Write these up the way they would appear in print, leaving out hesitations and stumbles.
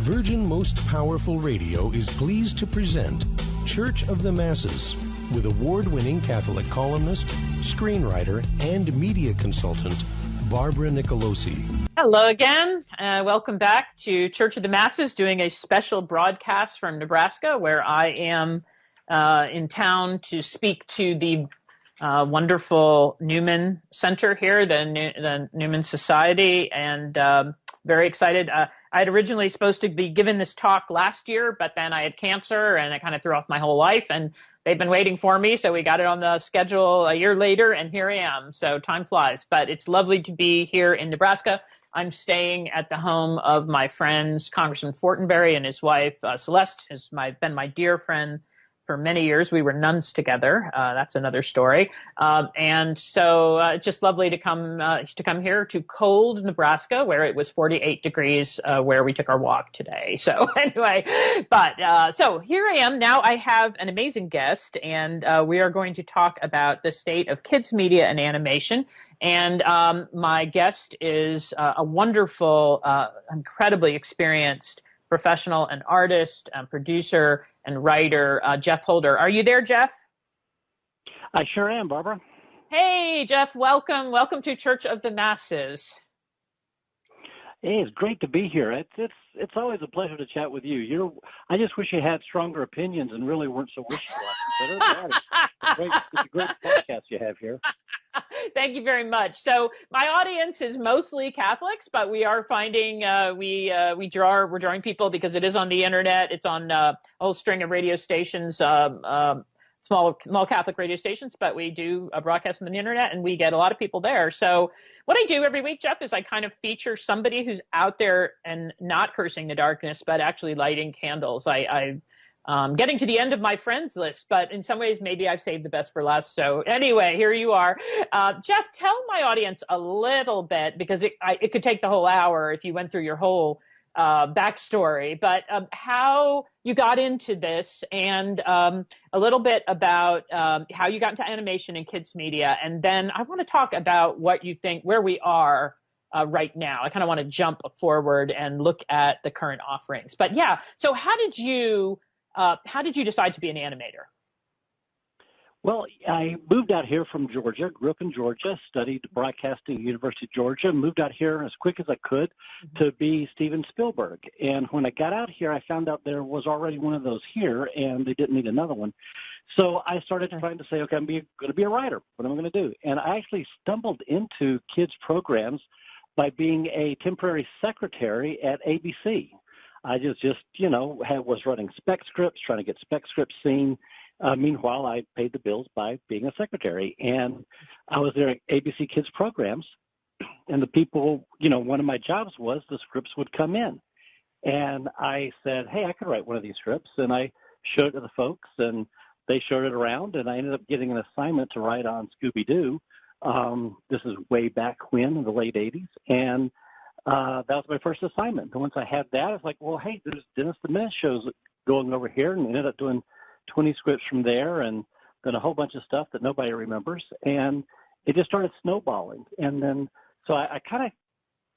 Virgin Most Powerful Radio is pleased to present Church of the Masses with award-winning Catholic columnist, screenwriter, and media consultant, Barbara Nicolosi. Hello again. Welcome back to Church of the Masses, doing a special broadcast from Nebraska, where I am in town to speak to the wonderful Newman Center here, the Newman Society, and very excited. I had originally supposed to be giving this talk last year, but then I had cancer and it kind of threw off my whole life, and they've been waiting for me. So we got it on the schedule a year later, and here I am. So time flies, but it's lovely to be here in Nebraska. I'm staying at the home of my friends, Congressman Fortenberry and his wife, Celeste, has been my dear friend for many years. We were nuns together. That's another story. And so just lovely to come here to cold Nebraska, where it was 48 degrees, where we took our walk today. So anyway, so here I am. Now I have an amazing guest, and we are going to talk about the state of kids media and animation. And my guest is a wonderful, incredibly experienced professional and artist, producer and writer, Jeff Holder. Are you there, Jeff? I sure am, Barbara. Hey, Jeff, welcome. Welcome to Church of the Masses. Hey, it's great to be here. It's always a pleasure to chat with you. I just wish you had stronger opinions and really weren't so wishy-washy. It's a great podcast you have here. Thank you very much. So my audience is mostly Catholics, but we are finding we're drawing people because it is on the internet. It's on a whole string of radio stations, small Catholic radio stations, but we do broadcast on the internet, and we get a lot of people there. So what I do every week, Jeff, is I kind of feature somebody who's out there and not cursing the darkness, but actually lighting candles. I'm getting to the end of my friends list, but in some ways, maybe I've saved the best for last. So anyway, here you are. Jeff, tell my audience a little bit, because it could take the whole hour if you went through your whole backstory, but how you got into this, and a little bit about how you got into animation and kids media. And then I want to talk about what you think, where we are right now. I kind of want to jump forward and look at the current offerings. But yeah, so how did you decide to be an animator? Well, I moved out here from Georgia, grew up in Georgia, studied broadcasting at the University of Georgia, moved out here as quick as I could to be Steven Spielberg. And when I got out here, I found out there was already one of those here, and they didn't need another one. So I started trying to say, okay, I'm going to be a writer. What am I going to do? And I actually stumbled into kids programs by being a temporary secretary at ABC. I just was running spec scripts, trying to get spec scripts seen. Meanwhile, I paid the bills by being a secretary. And I was there at ABC Kids programs. And the people, one of my jobs was the scripts would come in. And I said, hey, I could write one of these scripts. And I showed it to the folks, and they showed it around. And I ended up getting an assignment to write on Scooby-Doo. This is way back when, in the late 80s. And that was my first assignment. And once I had that, I was like, well, hey, there's Dennis the Menace shows going over here, and ended up doing 20 scripts from there, and then a whole bunch of stuff that nobody remembers. And it just started snowballing. And then, so I kind of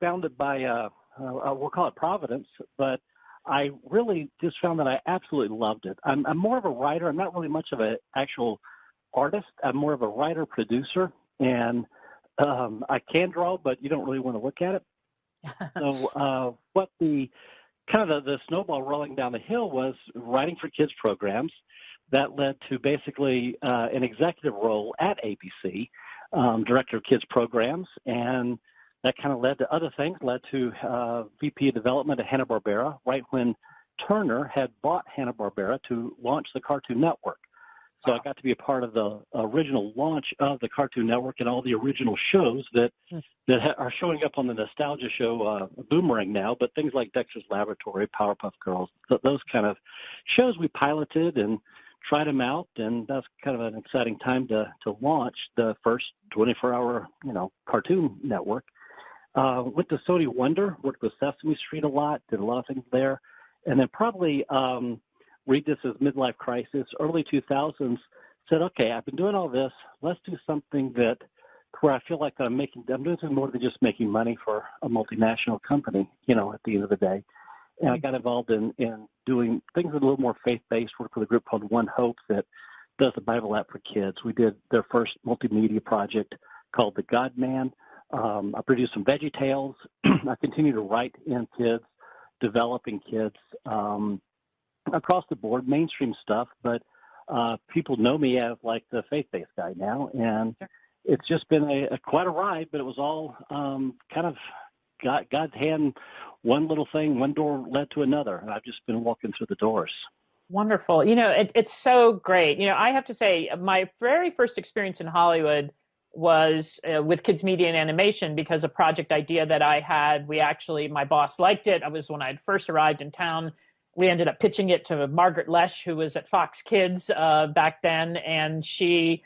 found it by, we'll call it providence, but I really just found that I absolutely loved it. I'm more of a writer. I'm not really much of an actual artist. I'm more of a writer, producer, and I can draw, but you don't really want to look at it. So what the snowball rolling down the hill was writing for kids programs. That led to basically an executive role at ABC, director of kids programs, and that kind of led to other things, led to VP of development at Hanna-Barbera, right when Turner had bought Hanna-Barbera to launch the Cartoon Network. So I got to be a part of the original launch of the Cartoon Network and all the original shows that are showing up on the nostalgia show Boomerang now, but things like Dexter's Laboratory, Powerpuff Girls, those kind of shows we piloted and tried them out, and that's kind of an exciting time to launch the first 24-hour, Cartoon Network. Went to Sony Wonder, worked with Sesame Street a lot, did a lot of things there, and then probably read this as midlife crisis, early 2000s, said, okay, I've been doing all this. Let's do something where I feel like I'm doing something more than just making money for a multinational company, at the end of the day. And I got involved in doing things a little more faith-based, work with a group called One Hope that does the Bible app for kids. We did their first multimedia project called The God Man. I produced some Veggie Tales. I continue to write in kids, developing kids across the board, mainstream stuff, but people know me as like the faith-based guy now, and it's just been quite a ride, but it was all kind of God's hand, one little thing, one door led to another, and I've just been walking through the doors. Wonderful. It's so great. I have to say my very first experience in Hollywood was with kids media and animation, because a project idea that I had, my boss liked it. When I had first arrived in town. We ended up pitching it to Margaret Lesh, who was at Fox Kids back then, and she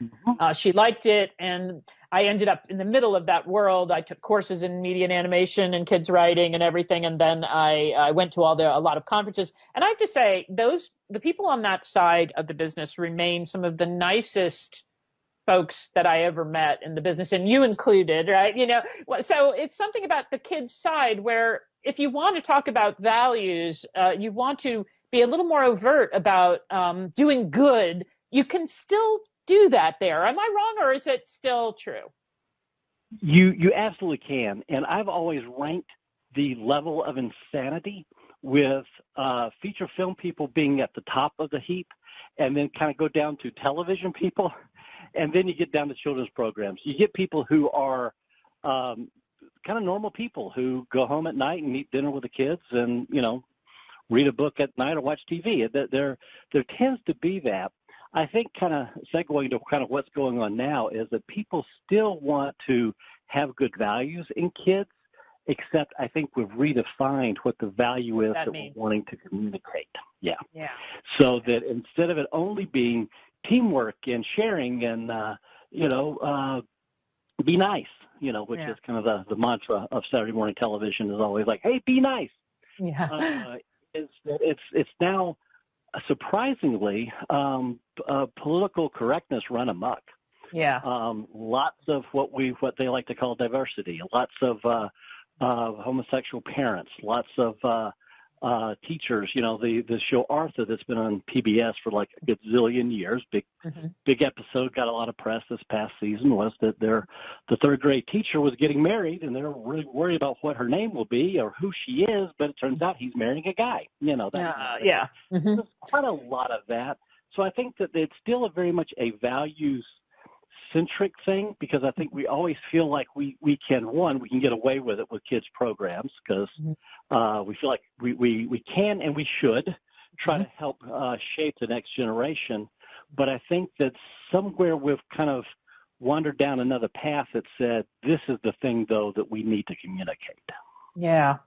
liked it. And I ended up in the middle of that world. I took courses in media and animation and kids writing and everything, and then I went to a lot of conferences. And I have to say, the people on that side of the business remain some of the nicest folks that I ever met in the business, and you included, right? So it's something about the kids side where if you want to talk about values, you want to be a little more overt about doing good, you can still do that there. Am I wrong, or is it still true? You absolutely can. And I've always ranked the level of insanity with feature film people being at the top of the heap, and then kind of go down to television people. And then you get down to children's programs. You get people who are kind of normal people who go home at night and eat dinner with the kids and, read a book at night or watch TV. There tends to be that. I think kind of segueing to kind of what's going on now is that people still want to have good values in kids, except I think we've redefined what the value is that we're wanting to communicate. Yeah. So that instead of it only being teamwork and sharing and, be nice, which is kind of the mantra of Saturday morning television, is always like, hey, be nice. Yeah. It's now surprisingly political correctness run amok. Yeah. Lots of what they like to call diversity, lots of homosexual parents, lots of teachers. The show Arthur that's been on PBS for like a gazillion years, big episode, got a lot of press this past season, was that the third grade teacher was getting married, and they're really worried about what her name will be or who she is, but it turns out he's marrying a guy. Yeah. There's quite a lot of that. So I think that it's still very much a values centric thing, because I think we always feel like we can get away with it with kids programs, because we feel like we can and we should try to help shape the next generation. But I think that somewhere we've kind of wandered down another path that said, this is the thing, though, that we need to communicate. Yeah.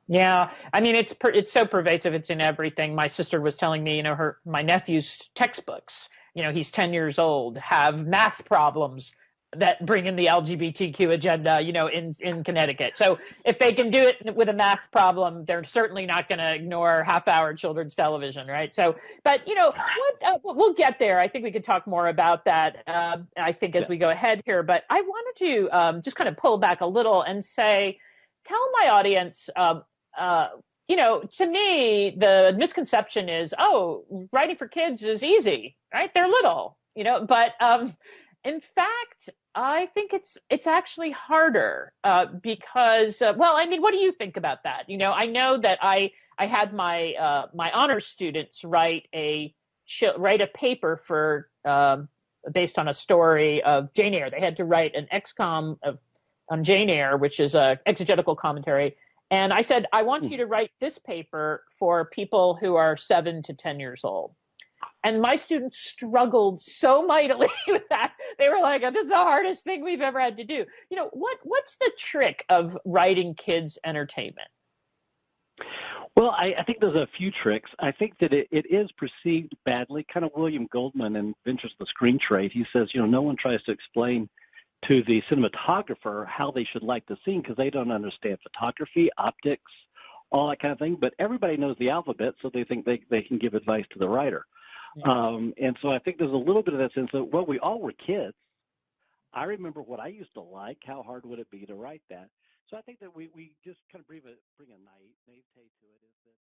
I mean, it's so pervasive. It's in everything. My sister was telling me, my nephew's textbooks, he's 10 years old, have math problems that bring in the LGBTQ agenda, in Connecticut. So if they can do it with a math problem, they're certainly not going to ignore half-hour children's television, right? So, but we'll get there. I think we could talk more about that. I think as we go ahead here. But I wanted to just kind of pull back a little and say, tell my audience, to me, the misconception is, writing for kids is easy, right? They're little, but in fact, I think it's actually harder because, what do you think about that? I know that I had my my honors students write a paper for based on a story of Jane Eyre. They had to write an XCOM on Jane Eyre, which is a exegetical commentary. And I said, I want you to write this paper for people who are 7 to 10 years old. And my students struggled so mightily with that. They were like, this is the hardest thing we've ever had to do. What's the trick of writing kids' entertainment? Well, I think there's a few tricks. I think that it is perceived badly. Kind of William Goldman in Ventures of the Screen Trade, he says, no one tries to explain to the cinematographer how they should light the scene because they don't understand photography, optics, all that kind of thing. But everybody knows the alphabet, so they think they can give advice to the writer. Yeah. And so I think there's a little bit of that sense of, we all were kids. I remember what I used to like. How hard would it be to write that? So I think that we just kind of bring a naivete to it. Is that